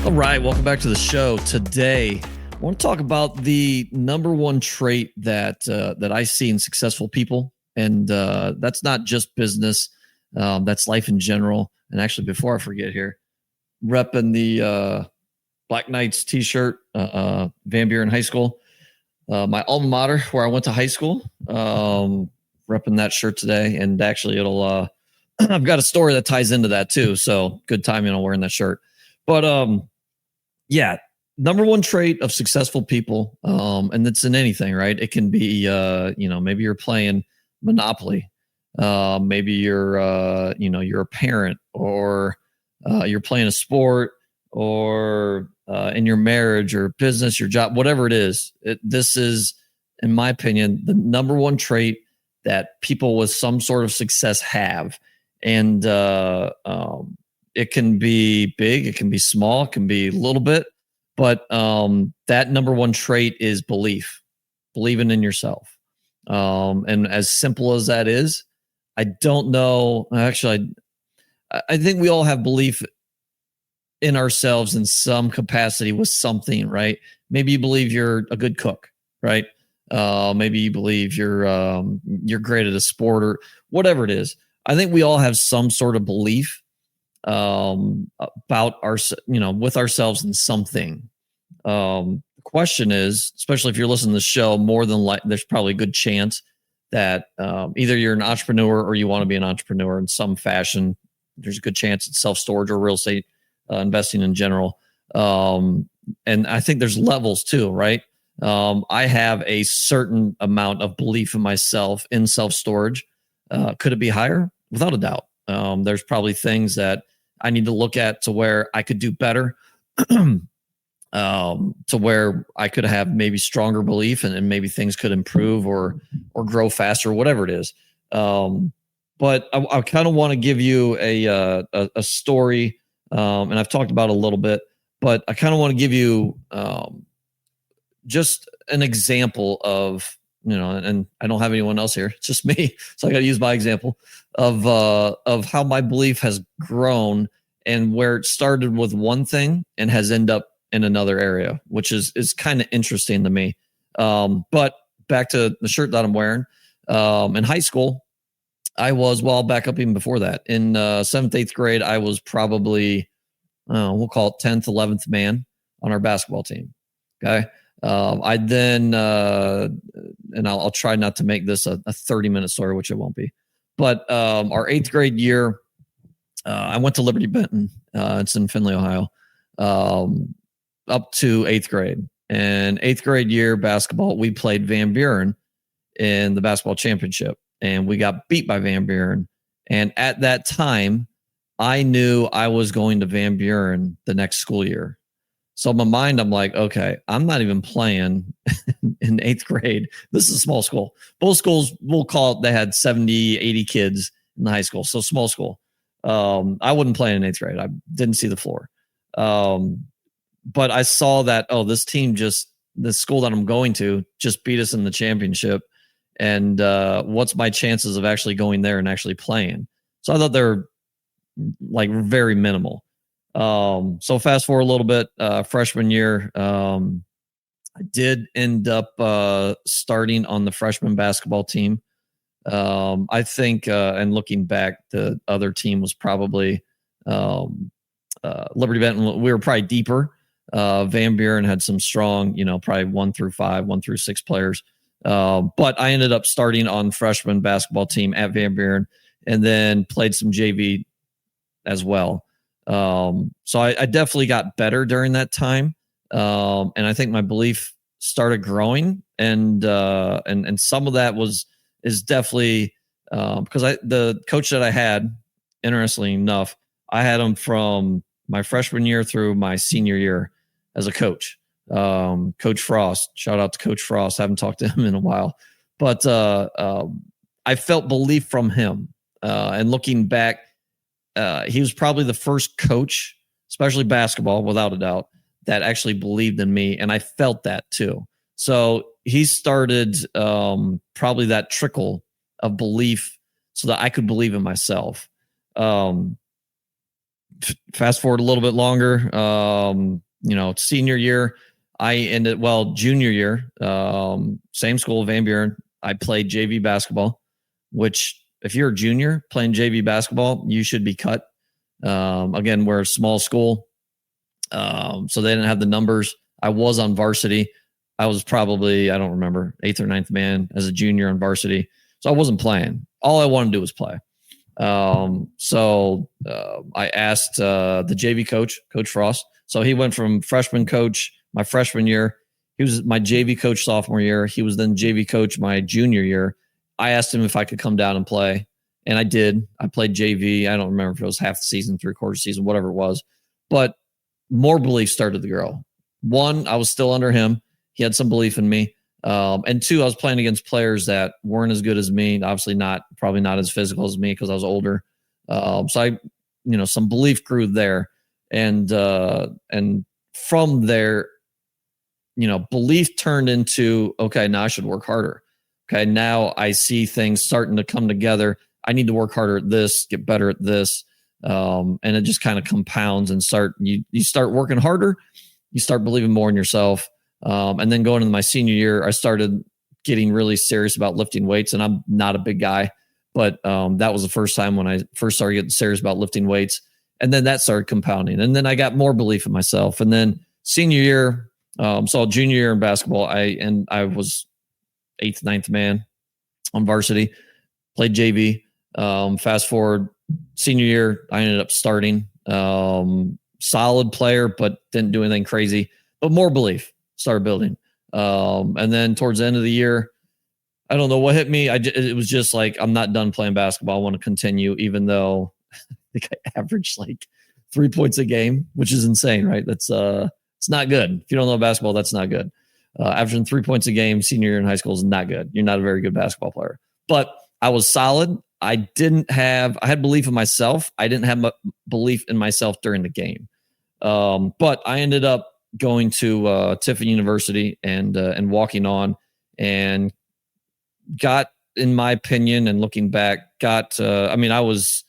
All right, welcome back to the show. Today, I want to talk about the number one trait that I see in successful people, and that's not just business. That's life in general. And actually, before I forget here, repping the Black Knights T-shirt, Van Buren High School, my alma mater, where I went to high school. Repping that shirt today, and actually, it'll. I've got a story that ties into that too, so good timing on wearing that shirt. But yeah, number one trait of successful people, and it's in anything, right? It can be, maybe you're playing Monopoly, maybe you're, you're a parent, or you're playing a sport, or in your marriage or business, your job, whatever it is. This is, in my opinion, the number one trait that people with some sort of success have, and it can be big, it can be small, it can be a little bit, but that number one trait is believing in yourself. And as simple as that is, I don't know. Actually, I think we all have belief in ourselves in some capacity with something, right? Maybe you believe you're a good cook, right? Maybe you believe you're great at a sport or whatever it is. I think we all have some sort of belief about our, with ourselves in something. The question is, especially if you're listening to the show, more than there's probably a good chance that either you're an entrepreneur or you want to be an entrepreneur in some fashion. There's a good chance it's self-storage or real estate investing in general. And I think there's levels too, right? I have a certain amount of belief in myself in self-storage. Could it be higher? Without a doubt. There's probably things that I need to look at to where I could do better, to where I could have maybe stronger belief and maybe things could improve or grow faster, whatever it is. But I kind of want to give you a story, and I've talked about it a little bit, but I kind of want to give you just an example of, and I don't have anyone else here. It's just me. So I got to use my example of how my belief has grown and where it started with one thing and has ended up in another area, which is kind of interesting to me. But back to the shirt that I'm wearing, in high school, I'll back up even before that. In 7th, 8th grade, I was probably, we'll call it 10th, 11th man on our basketball team. Okay. I then, and I'll try not to make this a 30-minute story, which it won't be. But our 8th grade year, I went to Liberty Benton. It's in Findlay, Ohio, up to 8th grade. And 8th grade year basketball, we played Van Buren in the basketball championship, and we got beat by Van Buren. And at that time, I knew I was going to Van Buren the next school year. So in my mind, I'm like, okay, I'm not even playing in 8th grade. This is a small school. Both schools, we'll call it, they had 70, 80 kids in the high school. So small school. I wouldn't play in 8th grade. I didn't see the floor. But I saw that, this team the school that I'm going to just beat us in the championship. And what's my chances of actually going there and actually playing? So I thought they're like very minimal. So fast forward a little bit, freshman year, I did end up starting on the freshman basketball team. I think, and looking back, the other team was probably Liberty Benton. We were probably deeper. Van Buren had some strong, probably 1 through 5, 1 through 6 players. But I ended up starting on freshman basketball team at Van Buren, and then played some JV as well. So I definitely got better during that time. And I think my belief started growing, and some of that is definitely, because the coach that I had, interestingly enough, I had him from my freshman year through my senior year as a coach. Coach Frost, shout out to Coach Frost. Haven't talked to him in a while, but I felt belief from him. And looking back, he was probably the first coach, especially basketball, without a doubt, that actually believed in me. And I felt that too. So he started probably that trickle of belief so that I could believe in myself. fast forward a little bit longer, senior year, junior year, same school, Van Buren. I played JV basketball, which if you're a junior playing JV basketball, you should be cut. Again, we're a small school. So they didn't have the numbers. I was on varsity. I was probably, I don't remember, 8th or 9th man as a junior on varsity. So I wasn't playing. All I wanted to do was play. So I asked the JV coach, Coach Frost. So he went from freshman coach my freshman year. He was my JV coach sophomore year. He was then JV coach my junior year. I asked him if I could come down and play, and I did. I played JV. I don't remember if it was half the season, 3/4 season, whatever it was. But more belief started to grow. One, I was still under him. He had some belief in me. And two, I was playing against players that weren't as good as me. Obviously probably not as physical as me because I was older. So I, some belief grew there. And from there, belief turned into, okay, now I should work harder. Okay. Now I see things starting to come together. I need to work harder at this, get better at this. And it just kind of compounds and you start working harder. You start believing more in yourself. And then going into my senior year, I started getting really serious about lifting weights, and I'm not a big guy, but that was the first time when I first started getting serious about lifting weights. And then that started compounding. And then I got more belief in myself. And then senior year, so junior year in basketball, I was 8th, 9th man on varsity, played JV. Fast forward senior year, I ended up starting. Solid player, but didn't do anything crazy, but more belief started building. And then towards the end of the year, I don't know what hit me. It was just like, I'm not done playing basketball. I want to continue, even though I think I averaged like 3 points a game, which is insane, right? That's it's not good. If you don't know basketball, that's not good. Averaging 3 points a game senior year in high school is not good. You're not a very good basketball player. But I was solid. I had belief in myself. I didn't have belief in myself during the game. But I ended up going to Tiffin University and walking on, and got, in my opinion, and looking back, it was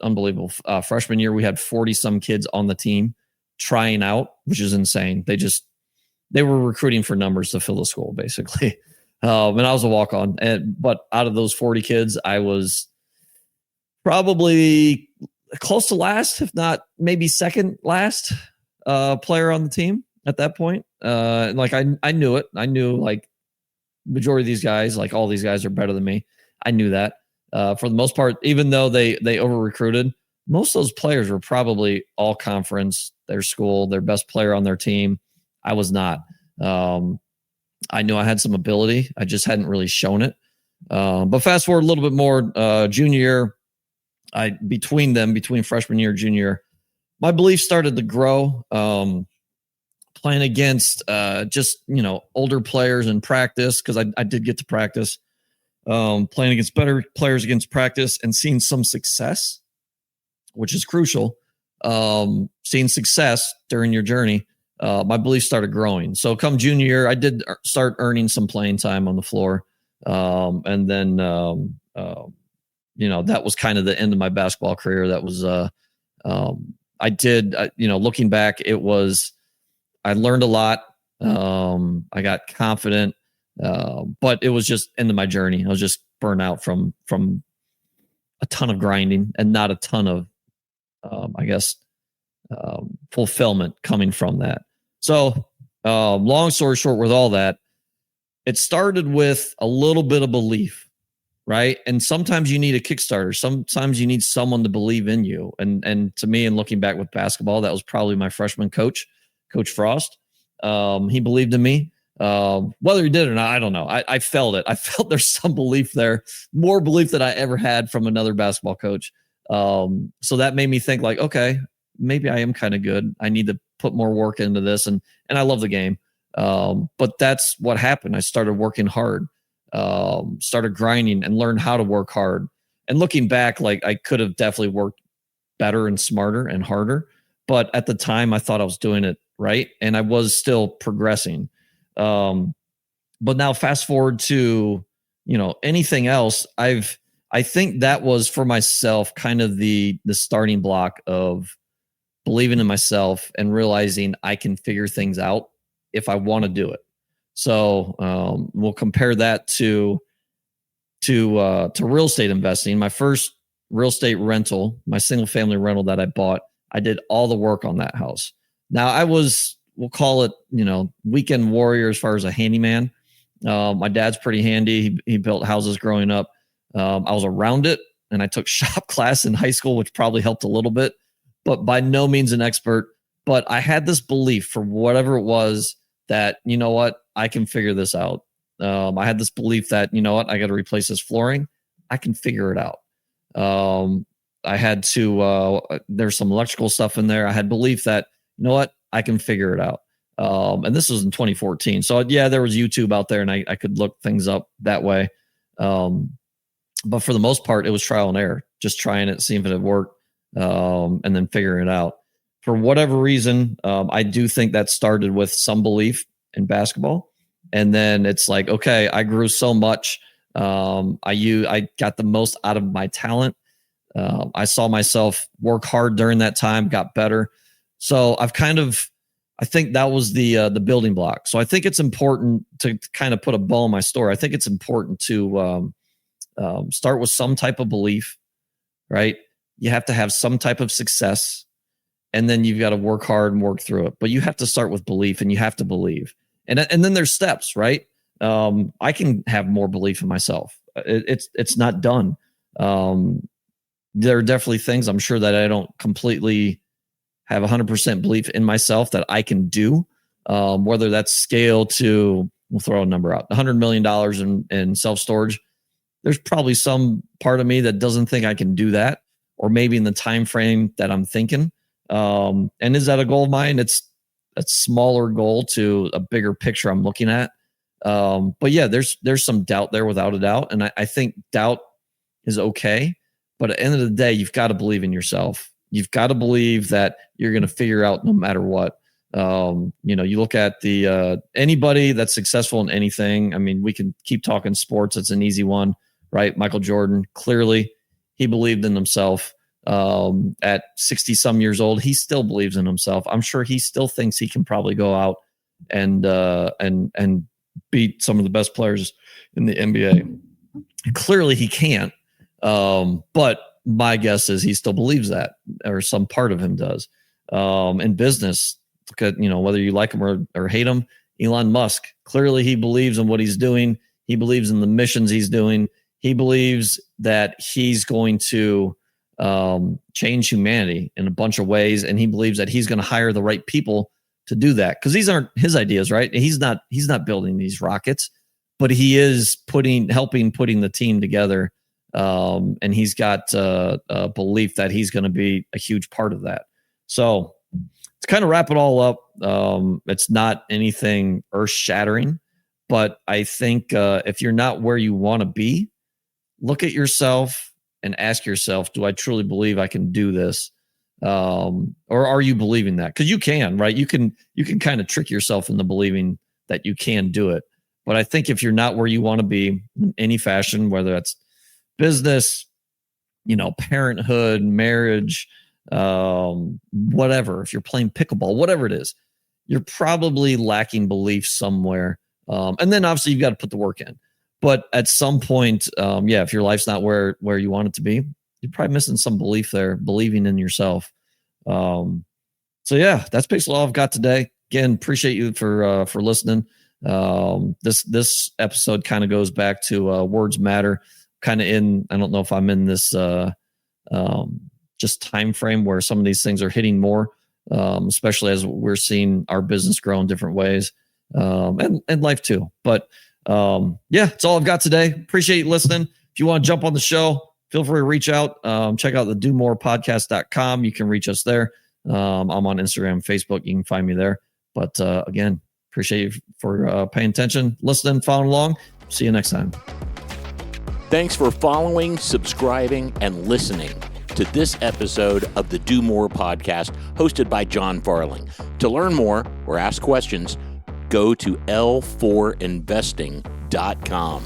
unbelievable. Freshman year, we had 40 some kids on the team trying out, which is insane. They were recruiting for numbers to fill the school, basically. And I was a walk-on. But out of those 40 kids, I was probably close to last, if not maybe second last player on the team at that point. I knew it. I knew like majority of these guys, like all these guys are better than me. I knew that for the most part, even though they over-recruited, most of those players were probably all conference, their school, their best player on their team. I was not. I knew I had some ability. I just hadn't really shown it. But fast forward a little bit more, junior year, between freshman year and junior year, my belief started to grow. Playing against older players in practice, because I did get to practice. Playing against better players against practice and seeing some success, which is crucial. Seeing success during your journey, my belief started growing. So come junior year, I did start earning some playing time on the floor. And then, that was kind of the end of my basketball career. That was, looking back, I learned a lot. I got confident, but it was just end of my journey. I was just burnt out from a ton of grinding and not a ton of, fulfillment coming from that. So, long story short, with all that, it started with a little bit of belief, right? And sometimes you need a Kickstarter. Sometimes you need someone to believe in you. And to me, and looking back with basketball, that was probably my freshman coach, Coach Frost. He believed in me. Whether he did or not, I don't know. I felt it. I felt there's some belief there, more belief than I ever had from another basketball coach. So that made me think like, okay, maybe I am kind of good. I need to put more work into this. And I love the game. But that's what happened. I started working hard, started grinding and learned how to work hard. And looking back, like I could have definitely worked better and smarter and harder. But at the time I thought I was doing it right. And I was still progressing. But now fast forward to, anything else, I've I think that was for myself kind of the starting block of believing in myself and realizing I can figure things out if I want to do it. So we'll compare that to real estate investing. My first real estate rental, my single family rental that I bought, I did all the work on that house. Now I was, we'll call it, weekend warrior as far as a handyman. My dad's pretty handy. He built houses growing up. I was around it, and I took shop class in high school, which probably helped a little bit, but by no means an expert. But I had this belief for whatever it was that, you know what, I can figure this out. I had this belief that, you know what, I got to replace this flooring. I can figure it out. I had to, there's some electrical stuff in there. I had belief that, you know what, I can figure it out. And this was in 2014. So yeah, there was YouTube out there, and I could look things up that way. But for the most part, it was trial and error, just trying it, seeing if it worked, and then figuring it out. For whatever reason, I do think that started with some belief in basketball. And then it's like, okay, I grew so much. I got the most out of my talent. I saw myself work hard during that time, got better. So I think that was the building block. So I think it's important to kind of put a bow on my story. I think it's important to start with some type of belief, right? You have to have some type of success, and then you've got to work hard and work through it. But you have to start with belief, and you have to believe. And then there's steps, right? I can have more belief in myself. It's not done. There are definitely things I'm sure that I don't completely have 100% belief in myself that I can do, whether that's scale to, we'll throw a number out, $100 million in self-storage. There's probably some part of me that doesn't think I can do that, or maybe in the time frame that I'm thinking. And is that a goal of mine? It's a smaller goal to a bigger picture I'm looking at. But yeah, there's some doubt there without a doubt. And I think doubt is okay. But at the end of the day, you've got to believe in yourself. You've got to believe that you're going to figure out no matter what. You look at anybody that's successful in anything. I mean, we can keep talking sports. It's an easy one, right? Michael Jordan, clearly he believed in himself. At 60 some years old, he still believes in himself. I'm sure he still thinks he can probably go out and beat some of the best players in the NBA. Clearly he can't. But my guess is he still believes that, or some part of him does. In business, look at, whether you like him or hate him, Elon Musk, clearly he believes in what he's doing. He believes in the missions he's doing. He believes that he's going to change humanity in a bunch of ways. And he believes that he's going to hire the right people to do that. Because these aren't his ideas, right? He's not building these rockets, but he is helping putting the team together. And he's got a belief that he's going to be a huge part of that. So to kind of wrap it all up, it's not anything earth shattering, but I think if you're not where you want to be, look at yourself and ask yourself, do I truly believe I can do this? Or are you believing that? Because you can, right? You can kind of trick yourself into believing that you can do it. But I think if you're not where you want to be in any fashion, whether that's business, parenthood, marriage, whatever, if you're playing pickleball, whatever it is, you're probably lacking belief somewhere. And then obviously you've got to put the work in. But at some point, if your life's not where you want it to be, you're probably missing some belief there, believing in yourself. So yeah, that's basically all I've got today. Again, appreciate you for listening. This episode kind of goes back to words matter. Kind of I don't know if I'm in this just time frame where some of these things are hitting more, especially as we're seeing our business grow in different ways, and life too. But it's all I've got today. Appreciate you listening. If you want to jump on the show, feel free to reach out. Check out the domorepodcast.com. You can reach us there. I'm on Instagram, Facebook. You can find me there. But again, appreciate you for paying attention, listening, following along. See you next time. Thanks for following, subscribing, and listening to this episode of the Do More podcast hosted by John Farling. To learn more or ask questions, go to l4investing.com.